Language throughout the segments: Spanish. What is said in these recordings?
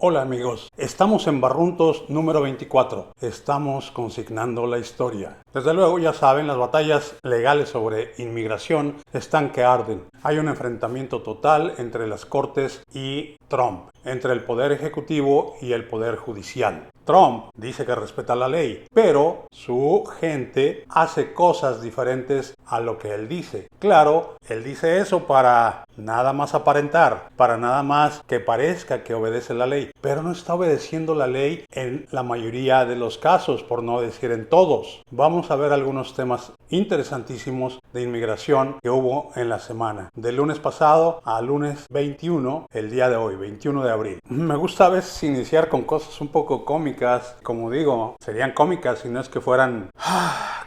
Hola amigos, estamos en Barruntos número 24. Estamos consignando la historia. Desde luego ya saben, las batallas legales sobre inmigración están que arden. Hay un enfrentamiento total entre las Cortes y Trump, entre el Poder Ejecutivo y el Poder Judicial. Trump dice que respeta la ley, pero su gente hace cosas diferentes a lo que él dice. Claro, él dice eso para nada más aparentar, para nada más que parezca que obedece la ley, pero no está obedeciendo la ley en la mayoría de los casos, por no decir en todos. Vamos a ver algunos temas interesantísimos de inmigración que hubo en la semana, del lunes pasado al lunes 21, el día de hoy, 21 de abril. Me gusta a veces iniciar con cosas un poco cómicas, como digo, serían cómicas si no es que fueran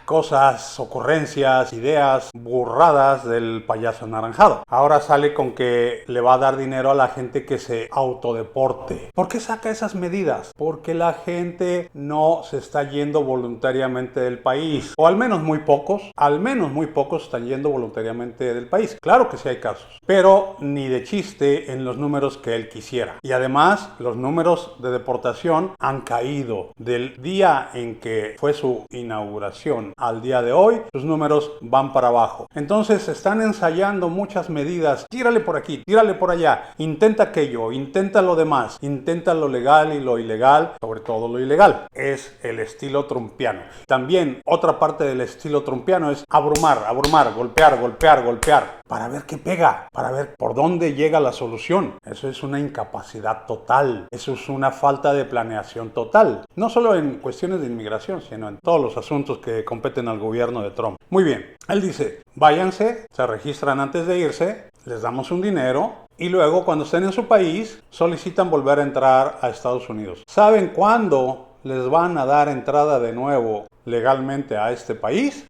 cosas, ocurrencias, ideas, burradas del payaso anaranjado. Ahora sale con que le va a dar dinero a la gente que se autodeporte. ¿Por qué saca esas medidas? Porque la gente no se está yendo voluntariamente del país, o al menos muy pocos están yendo voluntariamente del país. Claro que sí hay casos, pero ni de chiste en los números que él quisiera. Y además, los números de deportación han caído. Del día en que fue su inauguración al día de hoy, sus números van para abajo. Entonces están ensayando muchas medidas. Tírale por aquí, tírale por allá, intenta aquello, intenta lo demás, intenta lo legal y lo ilegal, sobre todo lo ilegal. Es el estilo trumpiano. También otra parte del estilo trumpiano es abrumar, golpear, para ver qué pega, para ver por dónde llega la solución. Eso es una incapacidad total, eso es una falta de planeación total, no solo en cuestiones de inmigración, sino en todos los asuntos que competen al gobierno de Trump. Muy bien, él dice, váyanse, se registran antes de irse, les damos un dinero y luego cuando estén en su país solicitan volver a entrar a Estados Unidos. ¿Saben cuándo les van a dar entrada de nuevo legalmente a este país?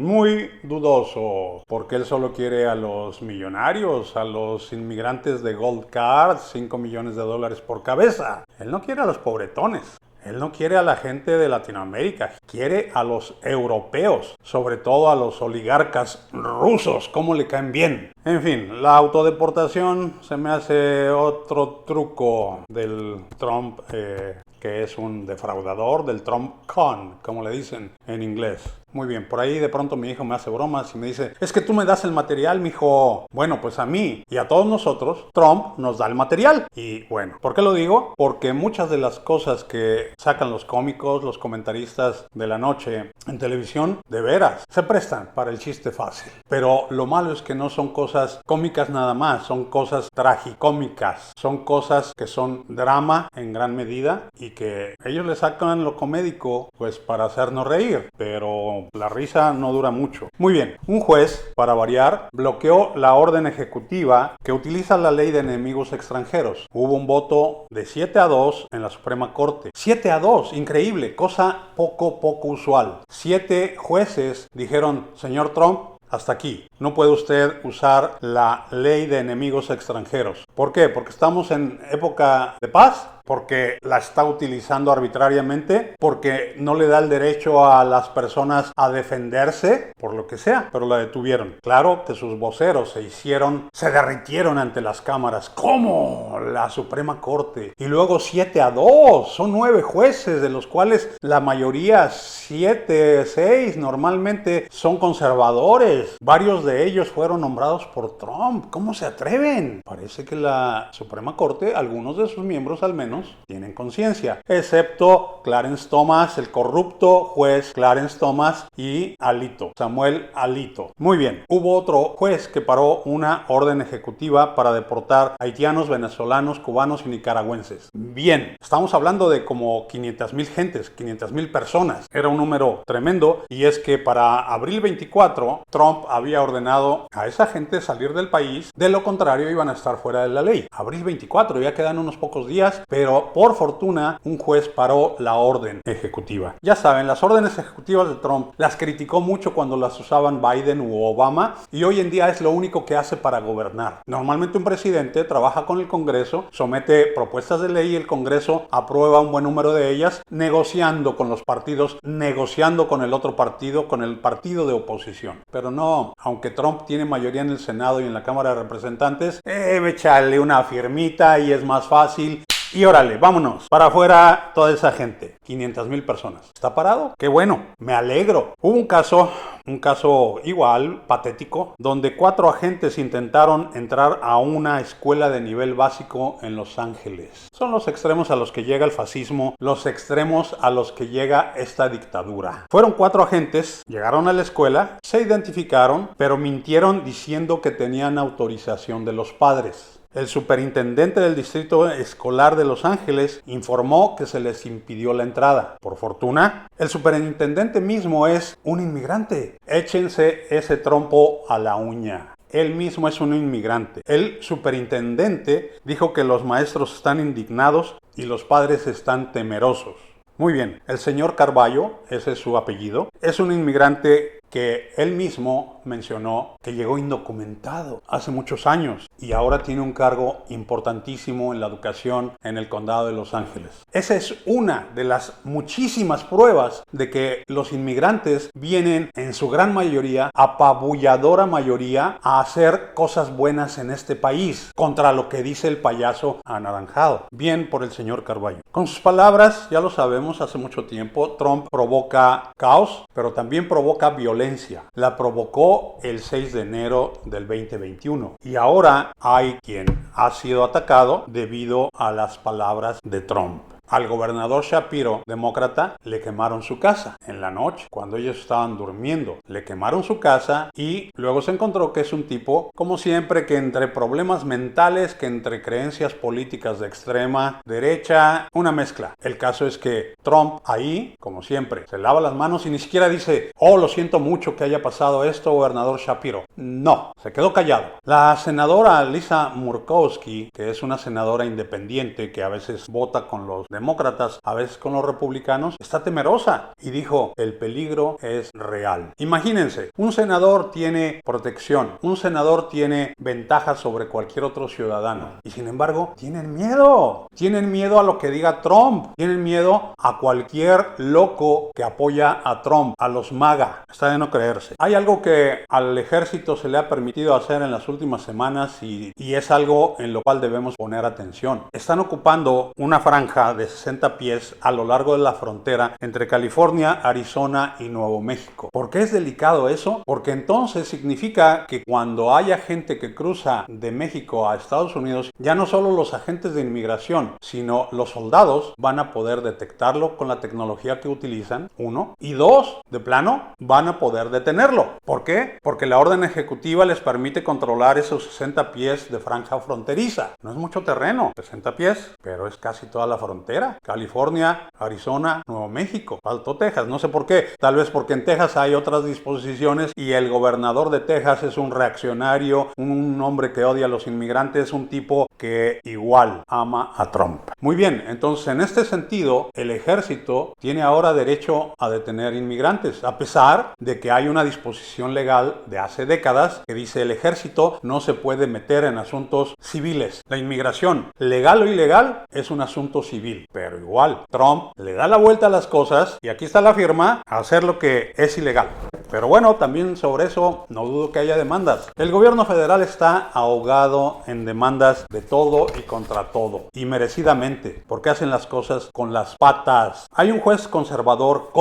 Muy dudoso, porque él solo quiere a los millonarios, a los inmigrantes de Gold Card, $5 millones por cabeza. Él no quiere a los pobretones. Él no quiere a la gente de Latinoamérica, quiere a los europeos, sobre todo a los oligarcas rusos, cómo le caen bien. En fin, la autodeportación se me hace otro truco del Trump, que es un defraudador, del Trump con, como le dicen en inglés. Muy bien, por ahí de pronto mi hijo me hace bromas y me dice, es que tú me das el material, mijo. Bueno, pues a mí y a todos nosotros, Trump nos da el material. Y bueno, ¿por qué lo digo? Porque muchas de las cosas que sacan los cómicos, los comentaristas de la noche en televisión, de veras, se prestan para el chiste fácil. Pero lo malo es que no son cosas cómicas nada más, son cosas tragicómicas, son cosas que son drama en gran medida y que ellos le sacan lo comédico pues para hacernos reír, pero la risa no dura mucho. Muy bien, un juez, para variar, bloqueó la orden ejecutiva que utiliza la ley de enemigos extranjeros. Hubo un voto de 7-2 en la Suprema Corte. 7-2, increíble, cosa poco usual. 7 jueces dijeron, señor Trump, hasta aquí. No puede usted usar la ley de enemigos extranjeros. ¿Por qué? ¿Porque estamos en época de paz? ¿Porque la está utilizando arbitrariamente? ¿Porque no le da el derecho a las personas a defenderse? Por lo que sea, pero la detuvieron. Claro que sus voceros se derritieron ante las cámaras. ¿Cómo? La Suprema Corte. Y luego 7-2. Son 9 jueces, de los cuales la mayoría, 7, 6, normalmente son conservadores. Varios de ellos fueron nombrados por Trump. ¿Cómo se atreven? Parece que la Suprema Corte, algunos de sus miembros al menos, tienen conciencia, excepto Clarence Thomas, el corrupto juez Clarence Thomas, y Alito, Samuel Alito. Muy bien, hubo otro juez que paró una orden ejecutiva para deportar haitianos, venezolanos, cubanos y nicaragüenses. Bien, estamos hablando de como 500,000 gentes, 500,000 personas. Era un número tremendo, y es que para abril 24, Trump había ordenado a esa gente salir del país, de lo contrario iban a estar fuera de la ley. Abril 24, ya quedan unos pocos días, pero por fortuna un juez paró la orden ejecutiva. Ya saben, las órdenes ejecutivas de Trump las criticó mucho cuando las usaban Biden u Obama, y hoy en día es lo único que hace para gobernar. Normalmente un presidente trabaja con el Congreso, somete propuestas de ley y el Congreso aprueba un buen número de ellas, negociando con los partidos, negociando con el otro partido, con el partido de oposición. Pero no, aunque Trump tiene mayoría en el Senado y en la Cámara de Representantes, echa hágale una firmita y es más fácil. Y órale, vámonos, para afuera toda esa gente, 500,000 personas. ¿Está parado? Qué bueno, me alegro. Hubo un caso igual, patético, donde 4 agentes intentaron entrar a una escuela de nivel básico en Los Ángeles. Son los extremos a los que llega el fascismo, los extremos a los que llega esta dictadura. Fueron 4 agentes, llegaron a la escuela, se identificaron, pero mintieron diciendo que tenían autorización de los padres. El superintendente del distrito escolar de Los Ángeles informó que se les impidió la entrada. Por fortuna, el superintendente mismo es un inmigrante. Échense ese trompo a la uña. Él mismo es un inmigrante. El superintendente dijo que los maestros están indignados y los padres están temerosos. Muy bien, el señor Carballo, ese es su apellido, es un inmigrante que él mismo mencionó que llegó indocumentado hace muchos años y ahora tiene un cargo importantísimo en la educación en el condado de Los Ángeles. Esa es una de las muchísimas pruebas de que los inmigrantes vienen en su gran mayoría, apabulladora mayoría, a hacer cosas buenas en este país contra lo que dice el payaso anaranjado. Bien por el señor Carballo. Con sus palabras, ya lo sabemos, hace mucho tiempo, Trump provoca caos, pero también provoca violencia. La provocó el 6 de enero del 2021 y ahora hay quien ha sido atacado debido a las palabras de Trump. Al gobernador Shapiro, demócrata, le quemaron su casa en la noche, cuando ellos estaban durmiendo. Le quemaron su casa y luego se encontró que es un tipo, como siempre, que entre problemas mentales, que entre creencias políticas de extrema derecha, una mezcla. El caso es que Trump ahí, como siempre, se lava las manos y ni siquiera dice, oh, lo siento mucho que haya pasado esto, gobernador Shapiro. No, se quedó callado. La senadora Lisa Murkowski, que es una senadora independiente que a veces vota con los demócratas, a veces con los republicanos, está temerosa y dijo, el peligro es real. Imagínense, un senador tiene protección, un senador tiene ventajas sobre cualquier otro ciudadano y sin embargo tienen miedo a lo que diga Trump, tienen miedo a cualquier loco que apoya a Trump, a los MAGA. Está de no creerse. Hay algo que al ejército se le ha permitido hacer en las últimas semanas y es algo en lo cual debemos poner atención. Están ocupando una franja de 60 pies a lo largo de la frontera entre California, Arizona y Nuevo México. ¿Por qué es delicado eso? Porque entonces significa que cuando haya gente que cruza de México a Estados Unidos, ya no solo los agentes de inmigración, sino los soldados van a poder detectarlo con la tecnología que utilizan, 1, y 2, de plano, van a poder detenerlo. ¿Por qué? Porque la orden ejecutiva les permite controlar esos 60 pies de franja fronteriza. No es mucho terreno, 60 pies, pero es casi toda la frontera. California, Arizona, Nuevo México. Faltó Texas, no sé por qué. Tal vez porque en Texas hay otras disposiciones y el gobernador de Texas es un reaccionario, un hombre que odia a los inmigrantes, un tipo que igual ama a Trump. Muy bien, entonces en este sentido, el ejército tiene ahora derecho a detener inmigrantes, a pesar de que hay una disposición legal de hace décadas que dice el ejército no se puede meter en asuntos civiles. La inmigración, legal o ilegal, es un asunto civil. Pero igual, Trump le da la vuelta a las cosas y aquí está la firma a hacer lo que es ilegal. Pero bueno, también sobre eso no dudo que haya demandas. El gobierno federal está ahogado en demandas de todo y contra todo. Y merecidamente, porque hacen las cosas con las patas. Hay un juez conservador,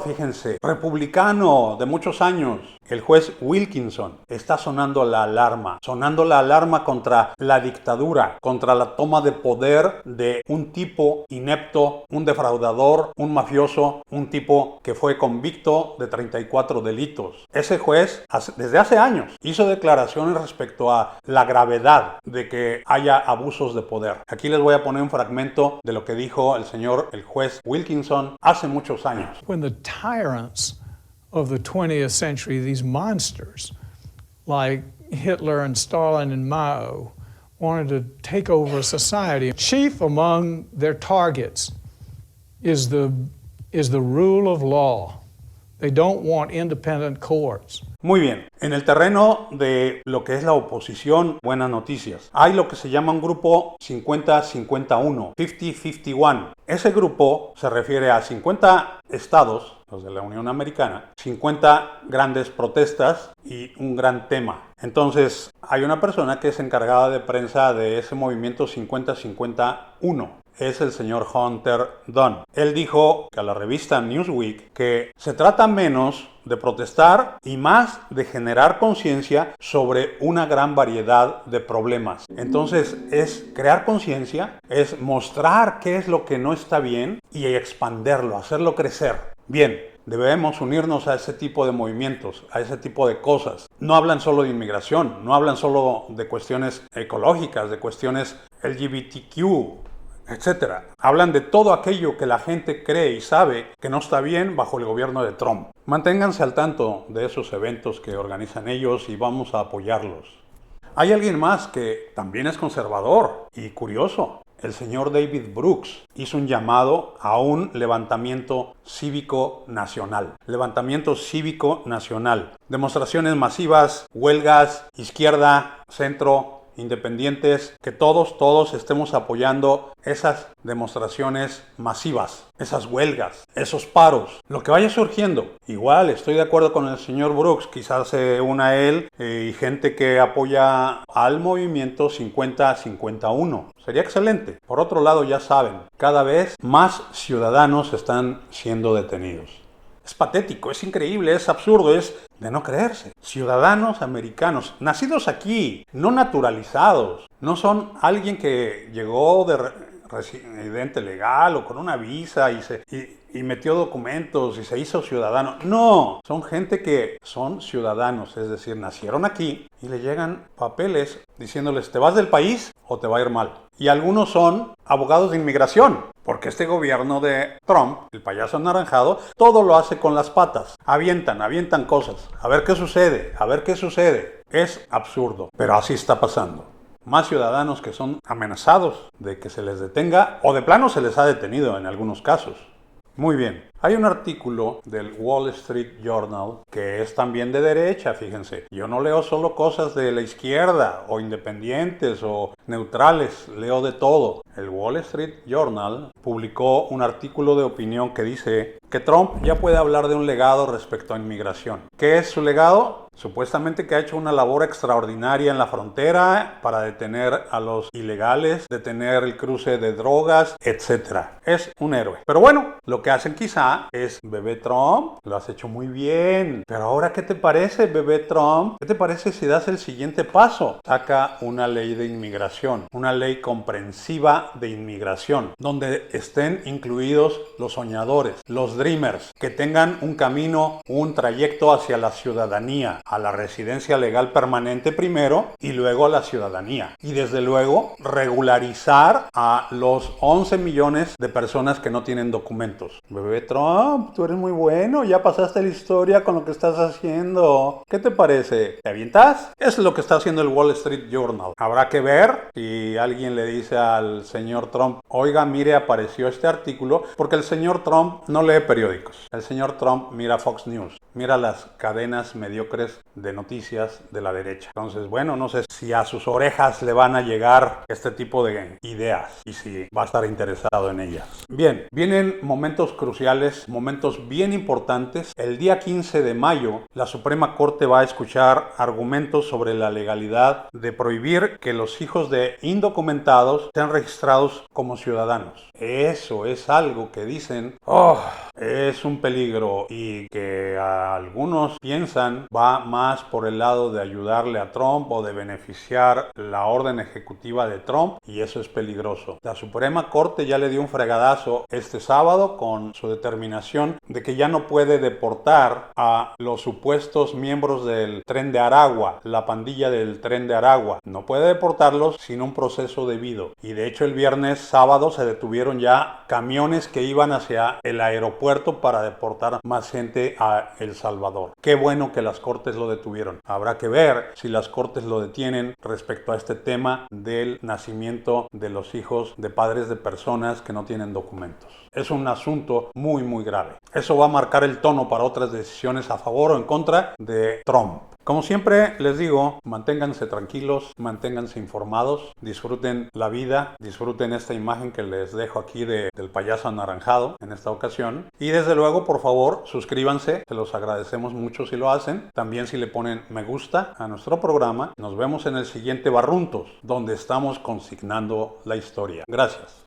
fíjense, republicano de muchos años. El juez Wilkinson está sonando la alarma contra la dictadura, contra la toma de poder de un tipo inepto, un defraudador, un mafioso, un tipo que fue convicto de 34 delitos. Ese juez, desde hace años, hizo declaraciones respecto a la gravedad de que haya abusos de poder. Aquí les voy a poner un fragmento de lo que dijo el juez Wilkinson hace muchos años. When the tyrants of the 20th century, these monsters like Hitler and Stalin and Mao, wanted to take over society. Chief among their targets is the rule of law. They don't want independent courts. Muy bien, en el terreno de lo que es la oposición, buenas noticias. Hay lo que se llama un grupo 50-51, 50-51. Ese grupo se refiere a 50 estados, los de la Unión Americana, 50 grandes protestas y un gran tema. Entonces, hay una persona que es encargada de prensa de ese movimiento 50-51. Es el señor Hunter Dunn. Él dijo a la revista Newsweek que se trata menos de protestar y más de generar conciencia sobre una gran variedad de problemas. Entonces es crear conciencia, es mostrar qué es lo que no está bien y expanderlo, hacerlo crecer. Bien, debemos unirnos a ese tipo de movimientos, a ese tipo de cosas. No hablan solo de inmigración, no hablan solo de cuestiones ecológicas, de cuestiones LGBTQ, etcétera. Hablan de todo aquello que la gente cree y sabe que no está bien bajo el gobierno de Trump. Manténganse al tanto de esos eventos que organizan ellos y vamos a apoyarlos. Hay alguien más que también es conservador y curioso. El señor David Brooks hizo un llamado a un levantamiento cívico nacional. Levantamiento cívico nacional. Demostraciones masivas, huelgas, izquierda, centro, independientes, que todos estemos apoyando esas demostraciones masivas, esas huelgas, esos paros, lo que vaya surgiendo. Igual estoy de acuerdo con el señor Brooks, quizás se una él y gente que apoya al movimiento 50-51. Sería excelente. Por otro lado, ya saben, cada vez más ciudadanos están siendo detenidos. Es patético, es increíble, es absurdo, es de no creerse. Ciudadanos americanos, nacidos aquí, no naturalizados, no son alguien que llegó de residente legal o con una visa y metió documentos y se hizo ciudadano. No, son gente que son ciudadanos, es decir, nacieron aquí y le llegan papeles diciéndoles, ¿te vas del país o te va a ir mal? Y algunos son abogados de inmigración, porque este gobierno de Trump, el payaso anaranjado, todo lo hace con las patas. Avientan cosas. A ver qué sucede. Es absurdo, pero así está pasando. Más ciudadanos que son amenazados de que se les detenga o de plano se les ha detenido en algunos casos. Muy bien, hay un artículo del Wall Street Journal que es también de derecha, fíjense. Yo no leo solo cosas de la izquierda o independientes o neutrales, leo de todo. El Wall Street Journal publicó un artículo de opinión que dice que Trump ya puede hablar de un legado respecto a inmigración. ¿Qué es su legado? Supuestamente que ha hecho una labor extraordinaria en la frontera para detener a los ilegales, detener el cruce de drogas, etc. Es un héroe. Pero bueno, lo que hacen quizá es, bebé Trump, lo has hecho muy bien. Pero ahora, ¿qué te parece, bebé Trump? ¿Qué te parece si das el siguiente paso? Saca una ley de inmigración, una ley comprensiva de inmigración, donde estén incluidos los soñadores, los dreamers, que tengan un camino, un trayecto hacia la ciudadanía, a la residencia legal permanente primero y luego a la ciudadanía. Y desde luego regularizar a los 11 millones de personas que no tienen documentos. Bebé Trump, tú eres muy bueno, ya pasaste la historia con lo que estás haciendo. ¿Qué te parece? ¿Te avientas? Es lo que está haciendo el Wall Street Journal. Habrá que ver si alguien le dice al señor Trump, oiga, mire, apareció este artículo, porque el señor Trump no lee periódicos. El señor Trump mira Fox News, mira las cadenas mediocres de noticias de la derecha. Entonces, bueno, no sé si a sus orejas le van a llegar este tipo de ideas y si va a estar interesado en ellas. Bien, vienen momentos cruciales, momentos bien importantes. El día 15 de mayo, la Suprema Corte va a escuchar argumentos sobre la legalidad de prohibir que los hijos de indocumentados sean registrados como ciudadanos. Eso es algo que dicen, es un peligro y que algunos piensan va más por el lado de ayudarle a Trump o de beneficiar la orden ejecutiva de Trump, y eso es peligroso. La Suprema Corte ya le dio un fregadazo este sábado con su determinación de que ya no puede deportar a los supuestos miembros del Tren de Aragua, la pandilla del Tren de Aragua. No puede deportarlos sin un proceso debido. Y de hecho el sábado se detuvieron ya camiones que iban hacia el aeropuerto para deportar más gente a El El Salvador. Qué bueno que las Cortes lo detuvieron. Habrá que ver si las Cortes lo detienen respecto a este tema del nacimiento de los hijos de padres de personas que no tienen documentos. Es un asunto muy, muy grave. Eso va a marcar el tono para otras decisiones a favor o en contra de Trump. Como siempre les digo, manténganse tranquilos, manténganse informados, disfruten la vida, disfruten esta imagen que les dejo aquí del payaso anaranjado en esta ocasión. Y desde luego, por favor, suscríbanse, se los agradecemos mucho si lo hacen. También si le ponen me gusta a nuestro programa. Nos vemos en el siguiente Barruntos, donde estamos consignando la historia. Gracias.